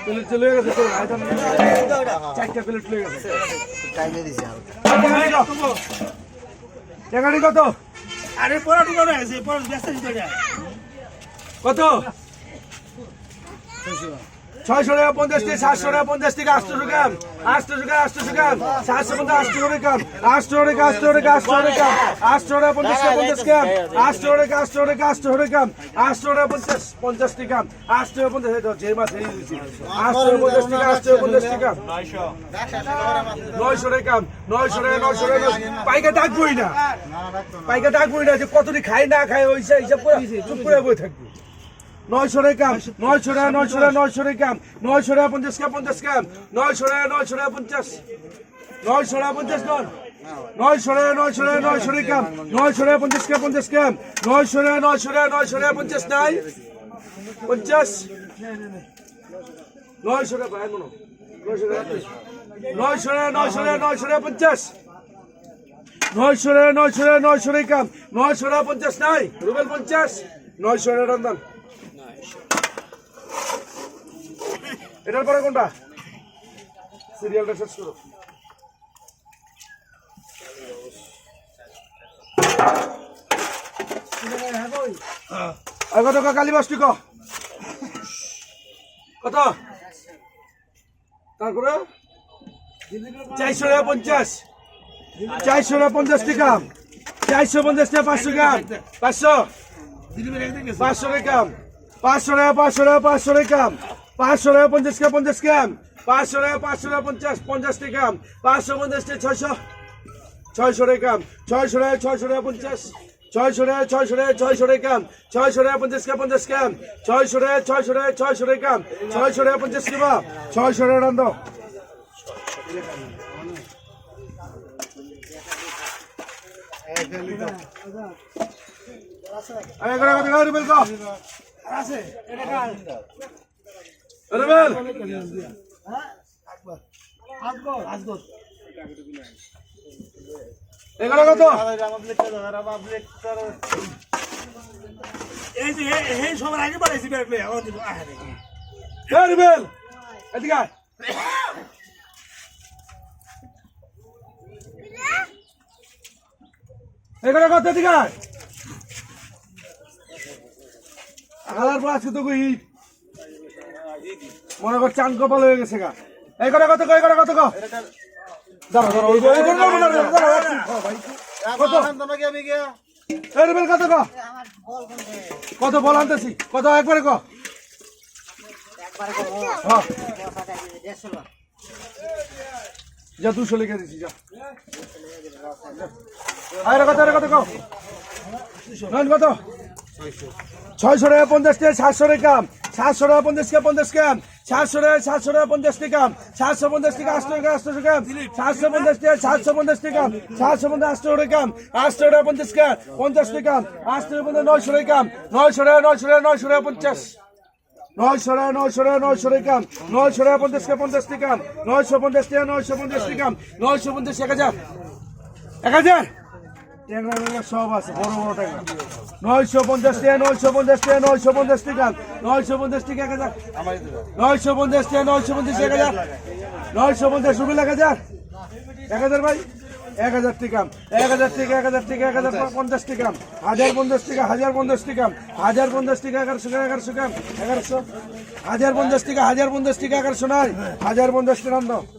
plate চলে গেছে তো চারটা প্লেট চলে গেছে টাইমে দিছি টাকাটি কত আরে পড়া টুকো না আছে পড়া ব্যস্ত দিতে কত 600 টাকা 50 থেকে 700 টাকা 50 থেকে 800 টাকা 800 টাকা 800 টাকা 700 টাকা 800 টাকা 800 টাকা 800 টাকা 800 টাকা 800 টাকা 50 টাকা 50 টাকা 800 টাকা 800 টাকা 800 টাকা 800 টাকা 50 টাকা 800 টাকা 50 যে মাছ এই দিছি 800 টাকা 50 টাকা 800 টাকা 900 টাকা 900 টাকা পাইকা ডাকবই না পাইকা ডাকবই না যে কতটি খাই না খাই ওইসা হিসাব করে চুপ করে বই থাকবি 900 টাকা 900 টাকা 900 টাকা 900 টাকা 900 টাকা 50 টাকা 50 টাকা 900 টাকা 900 টাকা 50 900 টাকা 50 টাকা 900 টাকা 900 টাকা 900 টাকা 900 টাকা 50 টাকা 50 টাকা 900 টাকা 900 টাকা 900 টাকা 50 নাই 50 900 টাকা ভাই মনো 900 টাকা 900 টাকা 900 টাকা 900 টাকা 50 900 টাকা 900 টাকা 900 টাকা 900 টাকা 50 নাই রুবেল 50 900 টাকা রন্ধন এটার পরে কোনটা সিরিয়ালটা শেষ করো আর কত কালী বাসটি কত তারপরে 400 টাকা 50 400 টাকা 50 টাকা 450 টাকা 500 গ্রাম 500 500 টাকা 500 টাকা 500 টাকা 500 টাকা 500 টাকা 50 টাকা 50 গ্রাম 500 টাকা 500 টাকা 50 50 টাকা 550 টাকা 600 টাকা 600 টাকা 600 টাকা 50 600 টাকা 600 টাকা 600 টাকা 600 টাকা 50 টাকা 50 গ্রাম 600 টাকা 600 টাকা 600 টাকা 600 টাকা 50 টাকা 600 টাকা রান্দ রুবেল কো আছে এটা কাল রুবেল আজগর 11 কত এই যে এই সবার আগে বাড়াইছি ব্যাগ লয়ে আমার দিব আহারে রুবেল এদিকে আয় এখানে কত এদিকে আয় আলার পর আজকে তো কই মনে কর চান কপাল হয়ে গেছে গা এই করে কত কই করে কত কো দাঁড়া দাঁড়া ওই কত এই রুবেল কত কো কত বল আনতেছি কত একবারে কো হ্যাঁ যা 200 লিখে দিছি যা আরে কত কো নন কত 600 টাকা 50 টাকা 700 টাকা 700 টাকা 50 টাকা 50 টাকা 700 টাকা 50 টাকা 750 টাকা 800 টাকা 800 টাকা 750 টাকা 750 টাকা 750 টাকা 800 টাকা 50 টাকা 50 টাকা 800 টাকা 900 টাকা 900 টাকা 900 টাকা 900 টাকা 50 900 টাকা 900 টাকা 900 টাকা 900 টাকা 50 টাকা 50 টাকা 950 টাকা 950 টাকা 950 1000 সব আছে বড় বড় টাকা 950 টাকা 950 টাকা 950 টাকা 950 টাকা 1000 950 টাকা 950 1000 950 রুবেল 1000 ভাই 1000 টাকা 1000 টাকা 1000 টাকা 1050 টাকা 1050 টাকা 1050 টাকা 1050 টাকা 1100 টাকা 1100 টাকা 1100 1050 টাকা 1050 টাকা 1100 নয় 1050 টাকা